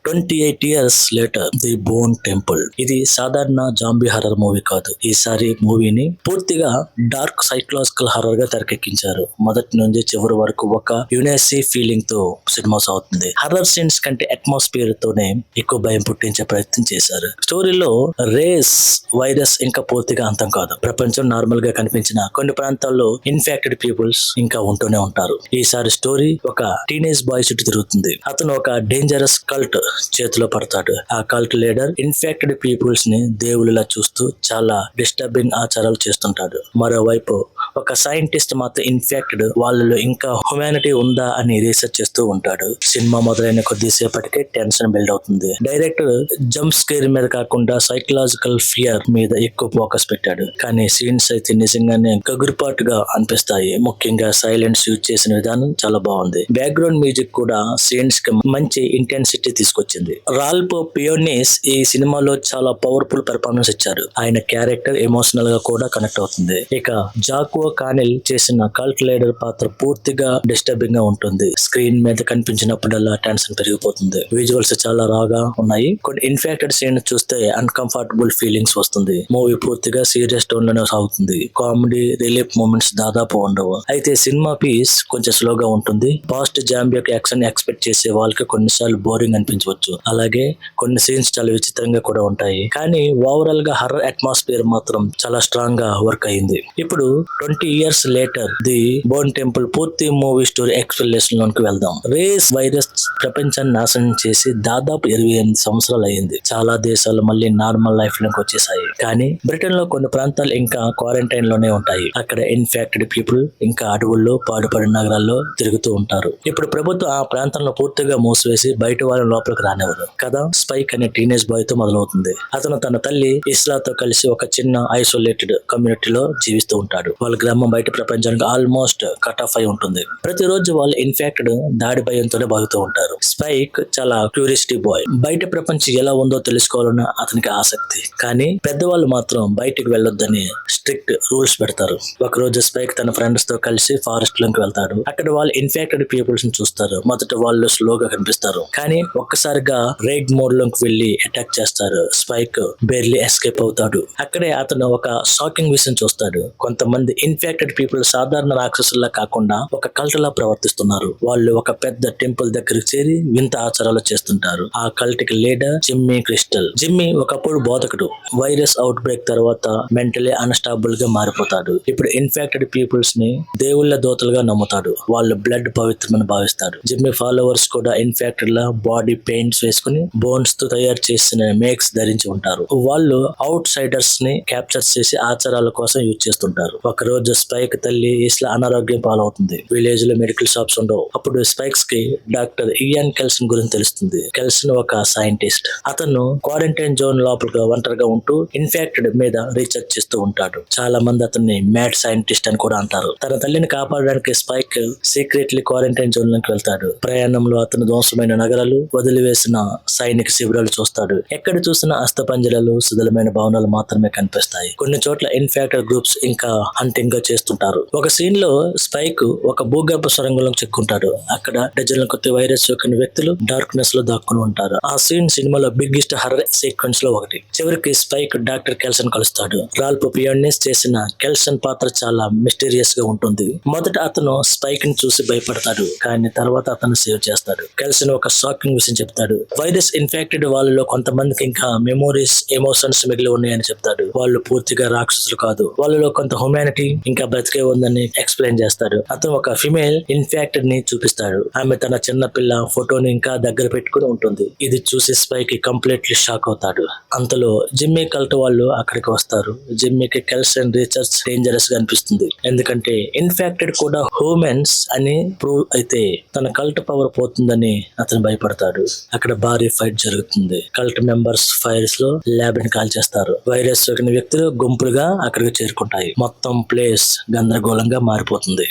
28 years later, the bone temple. ఇది సాధారణ zombie horror movie కాదు. ఈసారి మూవీని పూర్తిగా డార్క్ సైకలాజికల్ హర్రర్ గా తెరకెక్కించారు. మొదటి నుంచి చివరి వరకు ఒక యునెసీ ఫీలింగ్ తో సినిమా సాగుతుంది. హర్రర్ సీన్స్ కంటే అట్మాస్ఫియర్ తోనే ఎక్కువ భయం పుట్టించే ప్రయత్నం చేశారు. స్టోరీలో రేస్ వైరస్ ఇంకా పూర్తిగా అంతం కాదు. ప్రపంచం నార్మల్ గా కనిపించిన కొన్ని ప్రాంతాల్లో ఇన్ఫెక్టెడ్ పీపుల్స్ ఇంకా ఉంటూనే ఉంటారు. ఈసారి స్టోరీ ఒక టీనేజ్ బాయ్ చుట్టూ తిరుగుతుంది. అతను ఒక డేంజరస్ కల్ట్ చేతిలో పడతాడు. ఆ కల్ట్ లీడర్ ఇన్ఫెక్టెడ్ పీపుల్స్ ని దేవుళ్ళలా చూస్తూ చాలా డిస్టర్బింగ్ ఆచారాలు చేస్తుంటాడు. మరోవైపు ఒక సైంటిస్ట్ మాత్రం ఇన్ఫెక్టెడ్ వాళ్ళలో ఇంకా హ్యుమానిటీ ఉందా అని రీసెర్చ్ చేస్తూ ఉంటాడు. సినిమా మొదలైన కొద్దిసేపటికే టెన్షన్ బిల్డ్ అవుతుంది. డైరెక్టర్ జంప్ స్కేర్ మీద కాకుండా సైకలాజికల్ ఫియర్ మీద ఎక్కువ ఫోకస్ పెట్టాడు. కానీ సీన్స్ అయితే నిజంగానే గగురుపాటుగా అనిపిస్తాయి. ముఖ్యంగా సైలెన్స్ యూజ్ చేసిన విధానం చాలా బాగుంది. బ్యాక్గ్రౌండ్ మ్యూజిక్ కూడా సీన్స్ కి మంచి ఇంటెన్సిటీ తీసుకొచ్చింది. రాల్ఫ్ ఫియెనెస్ ఈ సినిమాలో చాలా పవర్ఫుల్ పెర్ఫార్మెన్స్ ఇచ్చారు. ఆయన క్యారెక్టర్ ఎమోషనల్ గా కూడా కనెక్ట్ అవుతుంది. ఇక జాక్వో కానిల్ చేసిన కల్ట్ లీడర్ పాత్ర పూర్తిగా డిస్టర్బింగ్ గా ఉంటుంది. స్క్రీన్ మీద కనిపించినప్పుడల్లా టెన్షన్ పెరిగిపోతుంది. విజువల్స్ చాలా రాగా ఉన్నాయి. కొన్ని ఇన్ఫెక్టెడ్ సీన్ చూస్తే అన్కంఫర్టబుల్ ఫీలింగ్స్ వస్తుంది. మూవీ పూర్తిగా సీరియస్ టోన్ లోనే సాగుతుంది. కామెడీ రిలీఫ్ మూమెంట్స్ దాదాపు ఉండవు. అయితే సినిమా పీస్ కొంచెం స్లోగా ఉంటుంది. పాస్ట్ జాంబియా యాక్షన్ ఎక్స్పెక్ట్ చేసే వాళ్ళకి కొన్నిసార్లు బోరింగ్ అనిపించవచ్చు. అలాగే కొన్ని సీన్స్ చాలా విచిత్రంగా కూడా ఉంటాయి. కానీ ఓవరాల్ గా హర్రర్ అట్మాస్ఫియర్ మాత్రం చాలా స్ట్రాంగ్ గా వర్క్ అయింది. ఇప్పుడు 20 years later, the bone temple పూర్తి మూవీ స్టోరీ ఎక్స్ప్లెనేషన్ లోకి వెళ్దాం. రేస్ వైరస్ ప్రపంచాన్ని నాశనం చేసి దాదాపు 28 సంవత్సరాలు అయింది. చాలా దేశాలు మళ్ళీ నార్మల్ లైఫ్ లోకి వచ్చేసాయి. కానీ బ్రిటన్ లో కొన్ని ప్రాంతాలు ఇంకా క్వారంటైన్ లోనే ఉంటాయి. అక్కడ ఇన్ఫెక్టెడ్ పీపుల్ ఇంకా అడవుల్లో పాడుపడిన నగరాల్లో తిరుగుతూ ఉంటారు. ఇప్పుడు ప్రభుత్వం ఆ ప్రాంతంలో పూర్తిగా మూసివేసి బయట వాళ్ళ లోపలికి రానివ్వదు. కథ స్పైక్ అనే టీనేజ్ బాయ్ తో మొదలవుతుంది. అతను తన తల్లి ఇస్లాతో కలిసి ఒక చిన్న ఐసోలేటెడ్ కమ్యూనిటీలో జీవిస్తూ ఉంటాడు. వాళ్ళ గ్రామం బయట ప్రపంచానికి ఆల్మోస్ట్ కట్ ఆఫ్ అయి ఉంటుంది. ప్రతిరోజు వాళ్ళు ఇన్ఫెక్టెడ్ దాడి భయంతోనే బాగుతూ ఉంటారు. స్పైక్ చాలా క్యూరియాసిటీ బాయ్. బయట ప్రపంచం ఎలా ఉందో తెలుసుకోవాలన్న అతనికి ఆసక్తి. కానీ పెద్దవాళ్ళు మాత్రం బయటికి వెళ్ళొద్దని స్ట్రిక్ట్ రూల్స్ పెడతారు. ఒక రోజు స్పైక్ తన ఫ్రెండ్స్ తో కలిసి ఫారెస్ట్ లోకి వెళ్తాడు. అక్కడ వాళ్ళు ఇన్ఫెక్టెడ్ పీపుల్స్ ని చూస్తారు. మొదట వాళ్ళు స్లోగా కనిపిస్తారు. కానీ ఒక్కసారిగా రైడ్ మోడ్ లోకి వెళ్లి అటాక్ చేస్తారు. స్పైక్ బేర్లీ ఎస్కేప్ అవుతాడు. అక్కడే అతను ఒక షాకింగ్ విషయం చూస్తాడు. కొంతమంది ఇన్ఫెక్టెడ్ పీపుల్ సాధారణ రాక్షసుల్లా కాకుండా ఒక కల్ట్ లా ప్రవర్తిస్తున్నారు. వాళ్ళు ఒక పెద్ద టెంపుల్ దగ్గరికి చేరి వింత ఆచారాలు చేస్తుంటారు. ఆ కల్ట్ కి లీడర్ జిమ్మీ క్రిస్టల్. జిమ్మీ ఒకప్పుడు బోధకుడు. వైరస్ అవుట్ బ్రేక్ తర్వాత మెంటలీ అన్స్టాబుల్ గా మారిపోతాడు. ఇప్పుడు ఇన్ఫెక్టెడ్ పీపుల్స్ ని దేవుళ్ళ దోతలుగా నమ్ముతాడు. వాళ్ళు బ్లడ్ పవిత్రమని భావిస్తాడు. జిమ్మీ ఫాలోవర్స్ కూడా ఇన్ఫెక్టెడ్ లా బాడీ పెయింట్స్ వేసుకుని బోన్స్ తో తయారు చేసిన మేక్స్ ధరించి ఉంటారు. వాళ్ళు అవుట్ సైడర్స్ ని క్యాప్చర్ చేసి ఆచారాల కోసం యూజ్ చేస్తుంటారు. ఒక రోజు స్పైక్ తల్లి ఇస్లా అనారోగ్యం పాలవుతుంది. విలేజ్ లో మెడికల్ షాప్స్ ఉండవు. అప్పుడు స్పైక్స్ కి డాక్టర్ ఇయాన్ కెల్సన్ గురించి తెలుస్తుంది. కెల్సన్ ఒక సైంటిస్ట్. అతను క్వారంటైన్ జోన్ లోపల ఒంటరిగా ఉంటూ ఇన్ఫెక్టెడ్ మీద రీసెర్చ్ చేస్తూ ఉంటాడు. చాలా మంది అతన్ని మ్యాడ్ సైంటిస్ట్ అని కూడా అంటారు. తన తల్లిని కాపాడడానికి స్పైక్ సీక్రెట్లీ క్వారంటైన్ జోన్ లోకి వెళ్తాడు. ప్రయాణంలో అతను ధ్వంసమైన నగరాలు, వదిలివేసిన సైనిక శిబిరాలు చూస్తాడు. ఎక్కడ చూసినా అస్థపంజరాలు, శిథిలమైన భవనాలు మాత్రమే కనిపిస్తాయి. కొన్ని చోట్ల ఇన్ఫెక్టెడ్ గ్రూప్స్ ఇంకా హంటింగ్ గా చేస్తుంటారు. ఒక సీన్ లో స్పైక్ ఒక భూగర్భ సొరంగంలో చిక్కుంటాడు. అక్కడ డజన్ల కొద్ది వైరస్ సోకిన వ్యక్తులు డార్క్నెస్ లో దాక్కుని ఉంటారు. ఆ సీన్ సినిమాలో బిగ్గెస్ట్ హర్రర్ సీక్వెన్స్ లో ఒకటి. చివరికి స్పైక్ డాక్టర్ కెల్సన్ కలుస్తాడు. రాల్ఫ్ ఫియెనెస్ చేసిన కెల్సన్ పాత్ర చాలా మిస్టీరియస్ గా ఉంటుంది. మొదట అతను స్పైక్ ని చూసి భయపడతాడు. కానీ తర్వాత అతను సేవ్ చేస్తాడు. కెల్సన్ ఒక షాకింగ్ విషయం చెప్తాడు. వైరస్ ఇన్ఫెక్టెడ్ వాళ్ళలో కొంతమందికి ఇంకా మెమోరీస్, ఎమోషన్స్ మిగిలి ఉన్నాయని చెప్తాడు. వాళ్ళు పూర్తిగా రాక్షసులు కాదు. వాళ్ళలో కొంత హ్యుమానిటీ ఇంకా బ్రతికే ఉందని ఎక్స్ప్లెయిన్ చేస్తాడు. అతను ఒక ఫిమేల్ ఇన్ఫెక్టెడ్ ని చూపిస్తాడు. ఆమె తన చిన్న పిల్ల ఫోటోని ఇంకా దగ్గర పెట్టుకుని ఉంటుంది. ఇది చూసి స్పైక్ కంప్లీట్లీ షాక్ అవుతాడు. అంతలో జిమ్మీ కల్ట్ వాళ్ళు అక్కడికి వస్తారు. జిమ్మీకి కెల్సన్ రీసెర్చ్ డేంజరస్ గా అనిపిస్తుంది. ఎందుకంటే ఇన్ఫెక్టెడ్ కూడా హ్యూమన్స్ అని ప్రూవ్ అయితే తన కల్ట్ పవర్ పోతుందని అతను భయపడతాడు. అక్కడ భారీ ఫైట్ జరుగుతుంది. కల్ట్ మెంబర్స్ ఫైర్స్ లో ల్యాబ్ ని కాల్ చేస్తారు. వైరస్ సోకిన వ్యక్తులు గుంపులుగా అక్కడికి చేరుకుంటాయి. మొత్తం ప్లేస్ గందరగోళంగా మారిపోతుంది.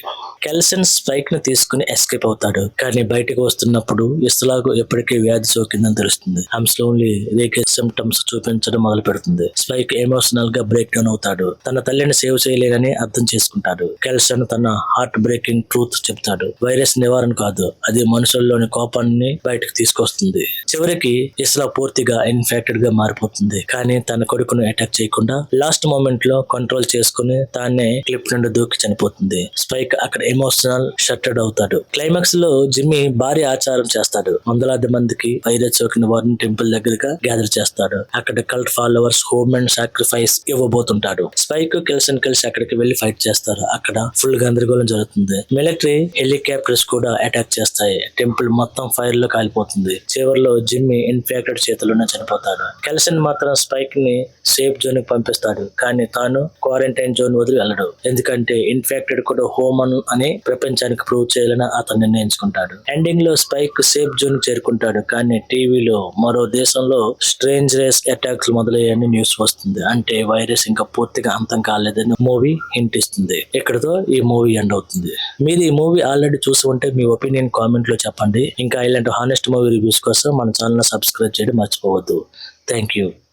కెల్సన్ స్పైక్ ని తీసుకుని ఎస్కేప్ అవుతాడు. కానీ బయటకు వస్తున్నప్పుడు ఇస్లాకు ఎప్పటికీ వ్యాధి సోకిందని తెలుస్తుంది. హంస్లోన్లీ రేకే సిమ్టమ్స్ చూపించడం మొదలు పెడుతుంది. స్పైక్ ఎమోషనల్ గా బ్రేక్ డౌన్ అవుతాడు. తన తల్లిని సేవ్ చేయలేనని అర్థం చేసుకుంటాడు. కెల్సన్ తన హార్ట్ బ్రేకింగ్ ట్రూత్ చెప్తాడు. వైరస్ నివారణ కాదు, అది మనుషుల్లోని కోపాన్ని బయటకు తీసుకొస్తుంది. అయిపోతుంది. చివరికి ఇస్లా పూర్తిగా ఇన్ఫెక్టెడ్ గా మారిపోతుంది. కానీ తన కొడుకును అటాక్ చేయకుండా లాస్ట్ మూమెంట్ లో కంట్రోల్ చేసుకుని తానే క్లిప్ నుండి దూకి చనిపోతుంది. స్పైక్ అక్కడ ఎమోషనల్ షట్టెడ్ అవుతాడు. క్లైమాక్స్ లో జిమ్మీ భారీ ఆచారం చేస్తాడు. వందలాది మందికి వైరస్ సోకిన వారిని టెంపుల్ దగ్గరగా గ్యాదర్ చేస్తాడు. అక్కడ cult followers home and sacrifice ఇవ్వబోతుంటాడు. స్పైక్ కెల్సన్ కలిసి అక్కడికి వెళ్లి ఫైట్ చేస్తారు. అక్కడ ఫుల్ గందరగోళం జరుగుతుంది. మిలిటరీ హెలికాప్టర్స్ కూడా అటాక్ చేస్తాయి. టెంపుల్ మొత్తం ఫైర్ లో కాలిపోతుంది. చివరిలో జిమ్మీ ఇన్ఫెక్టెడ్ చేతుల్లోనే చనిపోతాడు. కెల్సన్ మాత్రం స్పైక్ ని సేఫ్ జోన్ కి పంపిస్తాడు. కానీ తాను క్వారంటైన్ జోన్ వదిలి వెళ్ళడు. ఎందుకంటే ఇన్ఫెక్టెడ్ కూడా హోమన్ అని ప్రపంచానికి ప్రూవ్ చేయాలని అతను నిర్ణయించుకుంటాడు. ఎండింగ్ లో స్పైక్ సేఫ్ జోన్ చేరుకుంటాడు. కానీ టీవీలో మరో దేశంలో స్ట్రేంజ్ రేస్ అటాక్స్ మొదలయ్యాయని న్యూస్ వస్తుంది. అంటే వైరస్ ఇంకా పూర్తిగా అంతం కాలేదని మూవీ హింట్ ఇస్తుంది. ఇక్కడతో ఈ మూవీ ఎండ్ అవుతుంది. మీరు ఈ మూవీ ఆల్రెడీ చూసి ఉంటే మీ ఒపీనియన్ కామెంట్ లో చెప్పండి. ఇంకా ఇలాంటి హానెస్ట్ మూవీ రివ్యూస్ కోసం మన ఛానల్ సబ్స్క్రైబ్ చేయడం మర్చిపోవద్దు. Thank you.